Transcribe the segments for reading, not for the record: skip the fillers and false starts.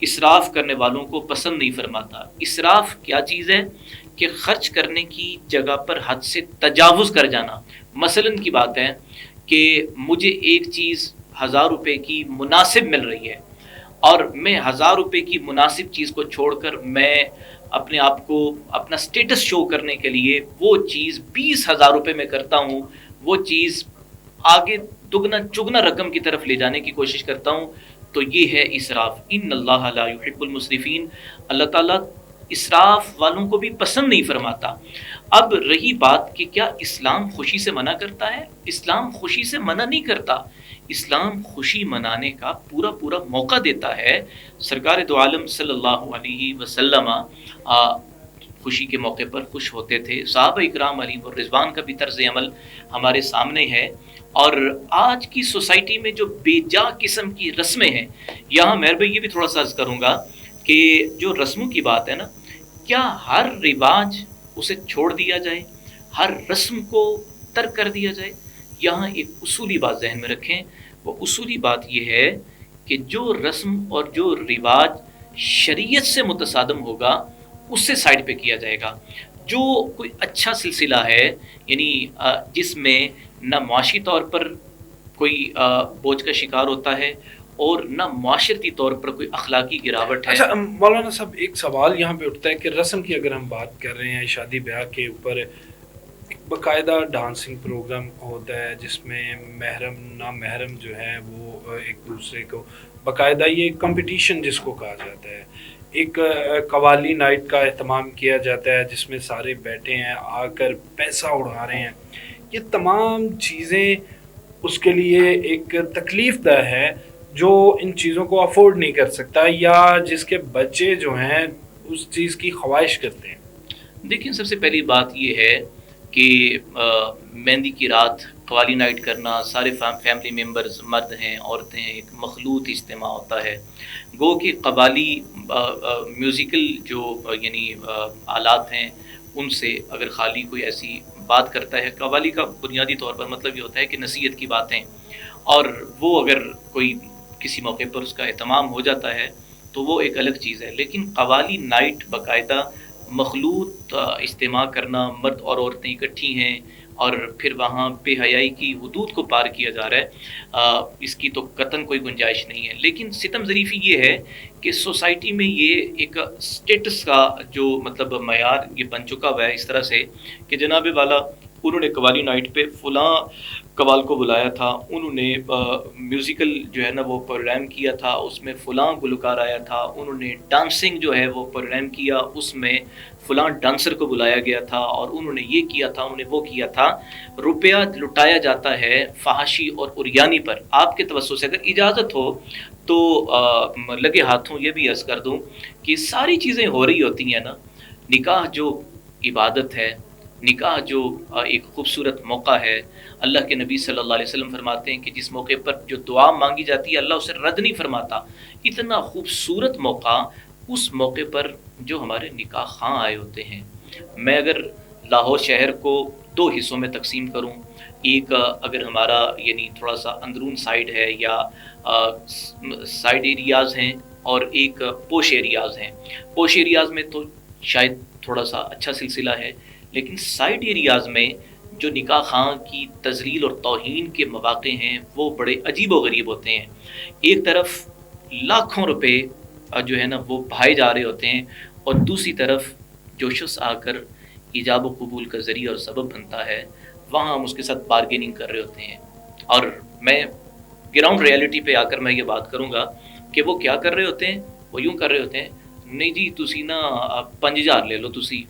اسراف کرنے والوں کو پسند نہیں فرماتا۔ اسراف کیا چیز ہے؟ کہ خرچ کرنے کی جگہ پر حد سے تجاوز کر جانا۔ مثلاً کی بات ہے کہ مجھے ایک چیز 1000 روپے کی مناسب مل رہی ہے اور میں 1000 روپے کی مناسب چیز کو چھوڑ کر میں اپنے آپ کو اپنا سٹیٹس شو کرنے کے لیے وہ چیز 20,000 روپے میں کرتا ہوں، وہ چیز آگے دگنا چگنا رقم کی طرف لے جانے کی کوشش کرتا ہوں، تو یہ ہے اسراف۔ ان اللہ لا یحب المسرفین، اللہ تعالیٰ اسراف والوں کو بھی پسند نہیں فرماتا۔ اب رہی بات کہ کیا اسلام خوشی سے منع کرتا ہے؟ اسلام خوشی سے منع نہیں کرتا، اسلام خوشی منانے کا پورا پورا موقع دیتا ہے۔ سرکار دو عالم صلی اللہ علیہ وسلم خوشی کے موقع پر خوش ہوتے تھے، صحابہ اکرام علیہ الرضوان کا بھی طرز عمل ہمارے سامنے ہے۔ اور آج کی سوسائٹی میں جو بے جا قسم کی رسمیں ہیں، یہاں مہر بھائی یہ بھی تھوڑا سا عرض کروں گا کہ جو رسموں کی بات ہے نا، کیا ہر رواج اسے چھوڑ دیا جائے، ہر رسم کو ترک کر دیا جائے؟ یہاں ایک اصولی بات ذہن میں رکھیں، وہ اصولی بات یہ ہے کہ جو رسم اور جو رواج شریعت سے متصادم ہوگا اس سے سائڈ پہ کیا جائے گا۔ جو کوئی اچھا سلسلہ ہے، یعنی جس میں نہ معاشی طور پر کوئی بوجھ کا شکار ہوتا ہے اور نہ معاشرتی طور پر کوئی اخلاقی گراوٹ ہے۔ اچھا مولانا صاحب، ایک سوال یہاں پہ اٹھتا ہے کہ رسم کی اگر ہم بات کر رہے ہیں، شادی بیاہ کے اوپر ایک باقاعدہ ڈانسنگ پروگرام ہوتا ہے جس میں محرم نامحرم جو ہے وہ ایک دوسرے کو باقاعدہ، یہ کمپٹیشن جس کو کہا جاتا ہے، ایک قوالی نائٹ کا اہتمام کیا جاتا ہے جس میں سارے بیٹھے ہیں، آ کر پیسہ اڑا رہے ہیں۔ یہ تمام چیزیں اس کے لیے ایک تکلیف دہ ہے جو ان چیزوں کو افورڈ نہیں کر سکتا، یا جس کے بچے جو ہیں اس چیز کی خواہش کرتے ہیں۔ دیکھیں، سب سے پہلی بات یہ ہے کہ مہندی کی رات قوالی نائٹ کرنا، سارے فیملی ممبرز، مرد ہیں عورتیں ہیں، ایک مخلوط اجتماع ہوتا ہے۔ گو کہ قوالی میوزیکل جو یعنی آلات ہیں ان سے اگر خالی کوئی ایسی بات کرتا ہے، قوالی کا بنیادی طور پر مطلب یہ ہوتا ہے کہ نصیحت کی باتیں، اور وہ اگر کوئی کسی موقع پر اس کا اہتمام ہو جاتا ہے تو وہ ایک الگ چیز ہے۔ لیکن قوالی نائٹ باقاعدہ مخلوط اجتماع کرنا، مرد اور عورتیں اکٹھی ہیں اور پھر وہاں بے حیائی کی حدود کو پار کیا جا رہا ہے، اس کی تو قطعاً کوئی گنجائش نہیں ہے۔ لیکن ستم ظریفی یہ ہے کہ سوسائٹی میں یہ ایک سٹیٹس کا جو مطلب معیار یہ بن چکا ہوا ہے اس طرح سے کہ جناب والا انہوں نے قوالی نائٹ پہ فلاں قوال کو بلایا تھا، انہوں نے میوزیکل جو ہے نا وہ پروگرام کیا تھا، اس میں فلاں گلوکار آیا تھا، انہوں نے ڈانسنگ جو ہے وہ پروگرام کیا، اس میں فلاں ڈانسر کو بلایا گیا تھا اور انہوں نے یہ کیا تھا، انہوں نے وہ کیا تھا۔ روپیہ لٹایا جاتا ہے فحاشی اور عریانی پر۔ آپ کے توسط سے اگر اجازت ہو تو لگے ہاتھوں یہ بھی عرض کر دوں کہ ساری چیزیں ہو رہی ہوتی ہیں نا، نکاح جو عبادت ہے، نکاح جو ایک خوبصورت موقع ہے، اللہ کے نبی صلی اللہ علیہ وسلم فرماتے ہیں کہ جس موقع پر جو دعا مانگی جاتی ہے اللہ اسے رد نہیں فرماتا۔ اتنا خوبصورت موقع، اس موقع پر جو ہمارے نکاح خواہ آئے ہوتے ہیں، میں اگر لاہور شہر کو 2 حصوں میں تقسیم کروں، ایک اگر ہمارا یعنی تھوڑا سا اندرون سائڈ ہے یا سائڈ ایریاز ہیں، اور ایک پوش ایریاز ہیں۔ پوش ایریاز میں تو شاید تھوڑا سا اچھا سلسلہ ہے، لیکن سائڈ ایریاز میں جو نکاح خواہ کی تذلیل اور توہین کے مواقع ہیں وہ بڑے عجیب و غریب ہوتے ہیں۔ ایک طرف لاکھوں روپے جو ہے نا وہ بہائے جا رہے ہوتے ہیں، اور دوسری طرف جو شخص آ کر ایجاب و قبول کا ذریعہ اور سبب بنتا ہے وہاں ہم اس کے ساتھ بارگیننگ کر رہے ہوتے ہیں۔ اور میں گراؤنڈ ریالٹی پہ آ کر میں یہ بات کروں گا کہ وہ کیا کر رہے ہوتے ہیں، وہ یوں کر رہے ہوتے ہیں، نہیں جی تسی نا 5000 لے لو، تسی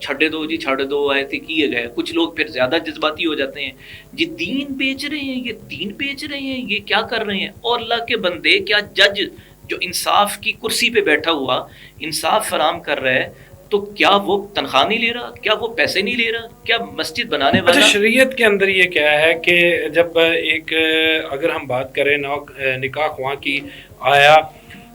چھڈے دو جی، چھڈ دو، ایسے کیے گئے۔ کچھ لوگ پھر زیادہ جذباتی ہو جاتے ہیں، جی دین بیچ رہے ہیں، یہ دین بیچ رہے ہیں، یہ کیا کر رہے ہیں؟ اور اللہ کے بندے، کیا جج جو انصاف کی کرسی پہ بیٹھا ہوا انصاف فراہم کر رہا ہے تو کیا وہ تنخواہ نہیں لے رہا؟ کیا وہ پیسے نہیں لے رہا؟ کیا مسجد بنانے والا؟ اچھا، شریعت کے اندر یہ کیا ہے کہ جب ایک اگر ہم بات کریں نکاح خواہ کی، آیا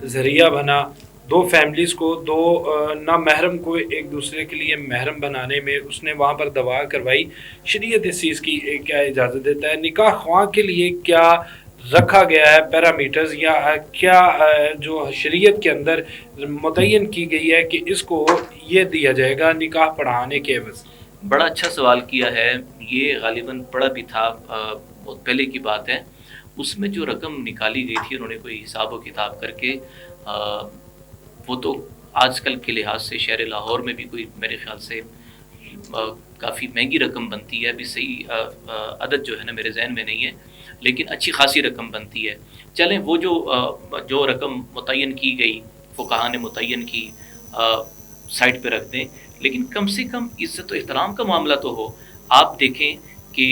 ذریعہ بنا 2 فیملیز کو، 2 نامحرم کو ایک دوسرے کے لیے محرم بنانے میں، اس نے وہاں پر دعا کروائی، شریعت اس چیز کی کیا اجازت دیتا ہے؟ نکاح خواہ کے لیے کیا رکھا گیا ہے پیرامیٹرز، یا کیا جو شریعت کے اندر متعین کی گئی ہے کہ اس کو یہ دیا جائے گا نکاح پڑھانے کے عوض؟ بڑا اچھا سوال کیا ہے، یہ غالباً پڑھا بھی تھا، بہت پہلے کی بات ہے۔ اس میں جو رقم نکالی گئی تھی، انہوں نے کوئی حساب و کتاب کر کے، وہ تو آج کل کے لحاظ سے شہر لاہور میں بھی کوئی میرے خیال سے کافی مہنگی رقم بنتی ہے، ابھی صحیح عدد جو ہے نا میرے ذہن میں نہیں ہے، لیکن اچھی خاصی رقم بنتی ہے۔ چلیں وہ جو رقم متعین کی گئی، فقہا نے متعین کی، سائٹ پہ رکھ دیں، لیکن کم سے کم عزت و احترام کا معاملہ تو ہو۔ آپ دیکھیں کہ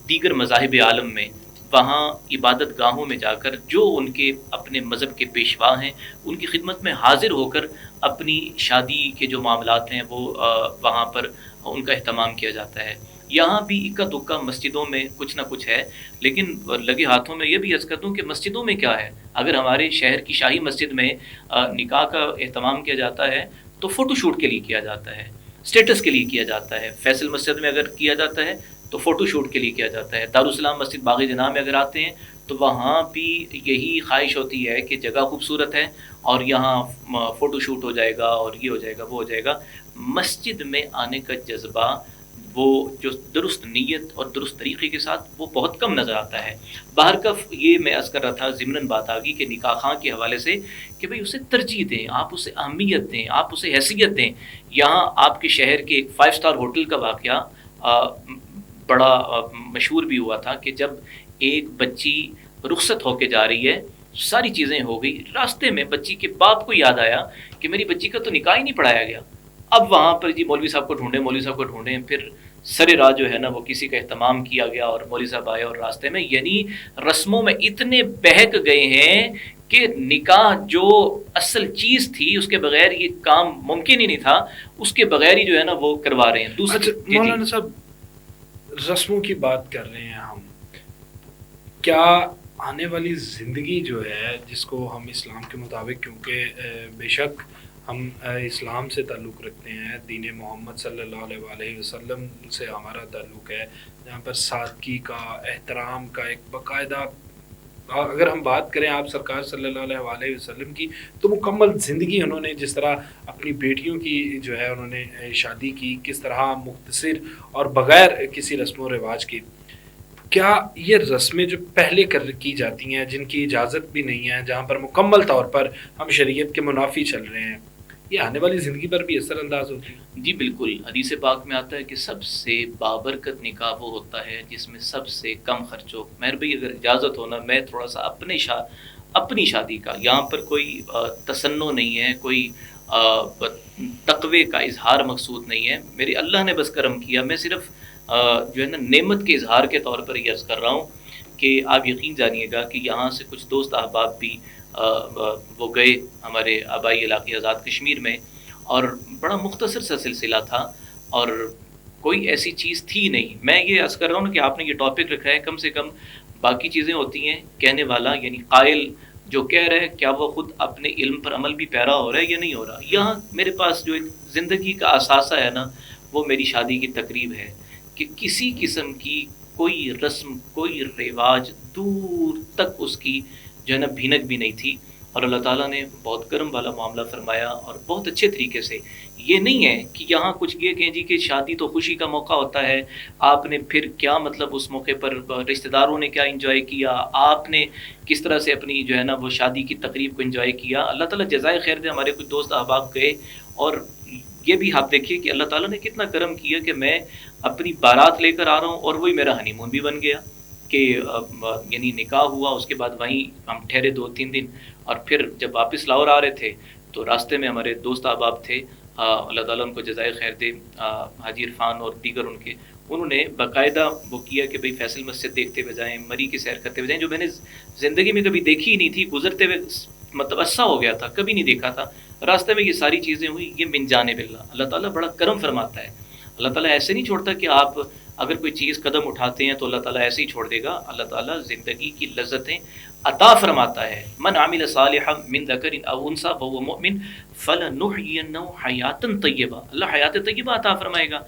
دیگر مذاہب عالم میں وہاں عبادت گاہوں میں جا کر جو ان کے اپنے مذہب کے پیشوا ہیں، ان کی خدمت میں حاضر ہو کر اپنی شادی کے جو معاملات ہیں وہ وہاں پر ان کا اہتمام کیا جاتا ہے۔ یہاں بھی اکا دکا مسجدوں میں کچھ نہ کچھ ہے، لیکن لگے ہاتھوں میں یہ بھی عرض کرتا ہوں کہ مسجدوں میں کیا ہے، اگر ہمارے شہر کی شاہی مسجد میں نکاح کا اہتمام کیا جاتا ہے تو فوٹو شوٹ کے لیے کیا جاتا ہے، اسٹیٹس کے لیے کیا جاتا ہے۔ فیصل مسجد میں اگر کیا جاتا ہے تو فوٹو شوٹ کے لیے کیا جاتا ہے۔ دارالسلام مسجد باغ جناح میں اگر آتے ہیں تو وہاں بھی یہی خواہش ہوتی ہے کہ جگہ خوبصورت ہے اور یہاں فوٹو شوٹ ہو جائے گا اور یہ ہو جائے گا وہ ہو جائے گا۔ مسجد میں آنے کا جذبہ، وہ جو درست نیت اور درست طریقے کے ساتھ، وہ بہت کم نظر آتا ہے۔ باہر کا یہ میں عرض کر رہا تھا، ضمناً بات آ گئی کہ نکاح خاں کے حوالے سے کہ بھئی اسے ترجیح دیں، آپ اسے اہمیت دیں، آپ اسے حیثیت دیں۔ یہاں آپ کے شہر کے ایک 5 اسٹار ہوٹل کا واقعہ بڑا مشہور بھی ہوا تھا کہ جب ایک بچی رخصت ہو کے جا رہی ہے، ساری چیزیں ہو گئی، راستے میں بچی کے باپ کو یاد آیا کہ میری بچی کا تو نکاح ہی نہیں پڑھایا گیا۔ اب وہاں پر جی مولوی صاحب کو ڈھونڈیں، مولوی صاحب کو ڈھونڈیں، پھر سر راہ جو ہے نا وہ کسی کا اہتمام کیا گیا اور مولوی صاحب آئے اور راستے میں، یعنی رسموں میں اتنے بہک گئے ہیں کہ نکاح جو اصل چیز تھی اس کے بغیر یہ کام ممکن ہی نہیں تھا، اس کے بغیر ہی جو ہے نا وہ کروا رہے ہیں۔ اچھا مولانا صاحب، رسموں کی بات کر رہے ہیں ہم، کیا آنے والی زندگی جو ہے جس کو ہم اسلام کے مطابق، کیونکہ بے شک ہم اسلام سے تعلق رکھتے ہیں، دین محمد صلی اللہ علیہ وسلم سے ہمارا تعلق ہے، جہاں پر سادگی کا، احترام کا ایک باقاعدہ، اگر ہم بات کریں آپ سرکار صلی اللہ علیہ وسلم کی، تو مکمل زندگی انہوں نے جس طرح اپنی بیٹیوں کی جو ہے انہوں نے شادی کی، کس طرح مختصر اور بغیر کسی رسم و رواج کی، کیا یہ رسمیں جو پہلے کی جاتی ہیں، جن کی اجازت بھی نہیں ہے، جہاں پر مکمل طور پر ہم شریعت کے منافی چل رہے ہیں، یہ آنے والی زندگی پر بھی اثر انداز ہوتی ہے؟ جی بالکل، حدیث پاک میں آتا ہے کہ سب سے بابرکت نکاح وہ ہوتا ہے جس میں سب سے کم خرچ ہو۔ مہر بھائی اگر اجازت ہو نا، میں تھوڑا سا اپنی شادی کا، یہاں پر کوئی تصنع نہیں ہے، کوئی تقوی کا اظہار مقصود نہیں ہے، میرے اللہ نے بس کرم کیا، میں صرف جو ہے نا نعمت کے اظہار کے طور پر یہ عرض کر رہا ہوں کہ آپ یقین جانیے گا کہ یہاں سے کچھ دوست احباب بھی وہ گئے ہمارے آبائی علاقے آزاد کشمیر میں، اور بڑا مختصر سا سلسلہ تھا اور کوئی ایسی چیز تھی نہیں۔ میں یہ عرض کر رہا ہوں کہ آپ نے یہ ٹاپک رکھا ہے، کم سے کم باقی چیزیں ہوتی ہیں، کہنے والا یعنی قائل جو کہہ رہا ہے کیا وہ خود اپنے علم پر عمل بھی پیرا ہو رہا ہے یا نہیں ہو رہا۔ یہاں میرے پاس جو ایک زندگی کا اثاثہ ہے نا، وہ میری شادی کی تقریب ہے کہ کسی قسم کی کوئی رسم، کوئی رواج دور تک اس کی جو ہے نا بھینک بھی نہیں تھی، اور اللہ تعالیٰ نے بہت کرم والا معاملہ فرمایا اور بہت اچھے طریقے سے۔ یہ نہیں ہے کہ یہاں کچھ یہ کہیں جی کہ شادی تو خوشی کا موقع ہوتا ہے، آپ نے پھر کیا مطلب اس موقع پر رشتہ داروں نے کیا انجوائے کیا، آپ نے کس طرح سے اپنی جو ہے نا وہ شادی کی تقریب کو انجوائے کیا۔ اللہ تعالیٰ جزائے خیر دے، ہمارے کچھ دوست احباب گئے، اور یہ بھی آپ دیکھیے کہ اللہ تعالیٰ نے کتنا کرم کیا کہ میں اپنی بارات لے کر آ رہا ہوں اور وہی میرا ہنی مون بھی بن گیا، کہ یعنی نکاح ہوا، اس کے بعد وہیں ہم ٹھہرے 2-3 دن، اور پھر جب واپس لاہور آ رہے تھے تو راستے میں ہمارے دوست احباب تھے، اللہ تعالیٰ ان کو جزائے خیر دے، حاجی عرفان اور دیگر انہوں نے باقاعدہ وہ کیا کہ بھئی فیصل مسجد دیکھتے ہوئے جائیں، مری کی سیر کرتے ہوئے جائیں، جو میں نے زندگی میں کبھی دیکھی ہی نہیں تھی، گزرتے ہوئے مطلب عرصہ ہو گیا تھا، کبھی نہیں دیکھا تھا، راستے میں یہ ساری چیزیں ہوئی، یہ من جانب اللہ۔ اللہ تعالیٰ بڑا کرم فرماتا ہے، اللہ تعالیٰ ایسے نہیں چھوڑتا کہ آپ اگر کوئی چیز قدم اٹھاتے ہیں تو اللہ تعالیٰ ایسے ہی چھوڑ دے گا، اللہ تعالیٰ زندگی کی لذتیں عطا فرماتا ہے۔ من عمل صالحا من ذکر او انثی وهو مؤمن فلنحینہ حیاتا طیبہ، اللہ حیات طیبہ عطا فرمائے گا۔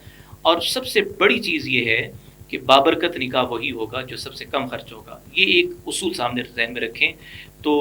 اور سب سے بڑی چیز یہ ہے کہ بابرکت نکاح وہی ہوگا جو سب سے کم خرچ ہوگا. یہ ایک اصول سامنے ذہن میں رکھیں تو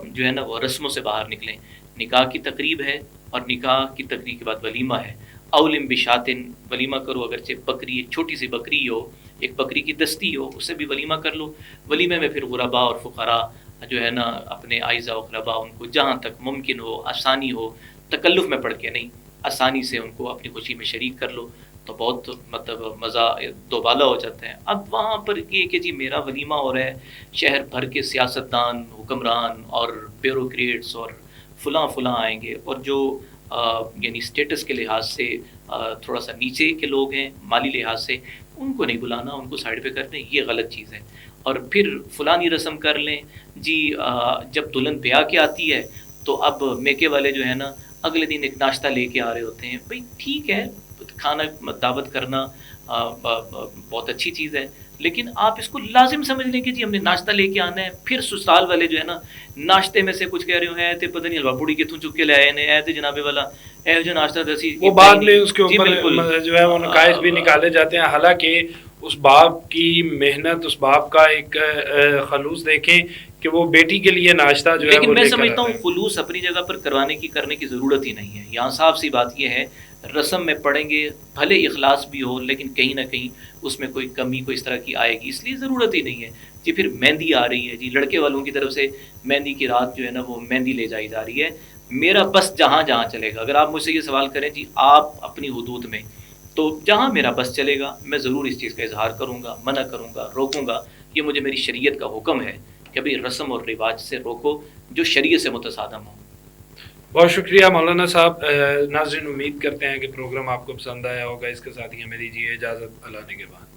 جو ہے نا وہ رسموں سے باہر نکلیں. نکاح کی تقریب ہے اور نکاح کی تقریب کے بعد ولیمہ ہے. اولم بشاتن، ولیمہ کرو، اگرچہ بکری چھوٹی سی بکری ہو، ایک بکری کی دستی ہو، اس سے بھی ولیمہ کر لو. ولیمے میں پھر غرباء اور فقراء جو ہے نا اپنے اعزاء و اقرباء ان کو جہاں تک ممکن ہو، آسانی ہو، تکلف میں پڑھ کے نہیں، آسانی سے ان کو اپنی خوشی میں شریک کر لو تو بہت مطلب مزہ دوبالا ہو جاتا ہے. اب وہاں پر یہ کہ جی میرا ولیمہ ہو رہا ہے، شہر بھر کے سیاستدان، حکمران اور بیوروکریٹس اور فلاں فلاں آئیں گے، اور جو یعنی اسٹیٹس کے لحاظ سے تھوڑا سا نیچے کے لوگ ہیں، مالی لحاظ سے، ان کو نہیں بلانا، ان کو سائڈ پہ کر دیں، یہ غلط چیز ہے. اور پھر فلانی رسم کر لیں جی جب دلہن بیاہ کے آتی ہے تو اب میکے والے جو ہے نا اگلے دن ایک ناشتہ لے کے آ رہے ہوتے ہیں. بھئی ٹھیک ہے، کھانا دعوت کرنا بہت اچھی چیز ہے، لیکن آپ اس کو لازم سمجھ لیں کہ جی ہم نے ناشتہ لے کے آنا ہے. پھر سسرال والے جو ہے نا ناشتے میں سے کچھ کہہ رہے ہو تے پتہ نہیں حلوا پوڑی کتوں چک کے لے آئے نے تے جناب والا اے جو ناشتہ دسی وہ بعد میں اس کے اوپر جو ہے وہ نقائص بھی نکالے جاتے ہیں. حالانکہ اس باپ کی محنت، اس باپ کا ایک خلوص دیکھیں کہ وہ بیٹی کے لیے ناشتہ جو ہے. لیکن میں سمجھتا ہوں خلوص اپنی جگہ پر کرنے کی ضرورت ہی نہیں ہے. یہاں صاف سی بات یہ ہے، رسم میں پڑھیں گے بھلے اخلاص بھی ہو لیکن کہیں نہ کہیں اس میں کوئی کمی کوئی اس طرح کی آئے گی، اس لیے ضرورت ہی نہیں ہے. جی پھر مہندی آ رہی ہے، جی لڑکے والوں کی طرف سے مہندی کی رات جو ہے نا وہ مہندی لے جائی جا رہی ہے. میرا بس جہاں چلے گا، اگر آپ مجھ سے یہ سوال کریں جی آپ اپنی حدود میں، تو جہاں میرا بس چلے گا میں ضرور اس چیز کا اظہار کروں گا، منع کروں گا، روکوں گا. یہ مجھے میری شریعت کا حکم ہے کہ ابھی رسم اور رواج سے روکو جو شریعت سے متصادم ہو. بہت شکریہ مولانا صاحب. ناظرین امید کرتے ہیں کہ پروگرام آپ کو پسند آیا ہوگا. اس کے ساتھ ہی ہمیں دیجیے اجازت، اللہ نے کے بعد.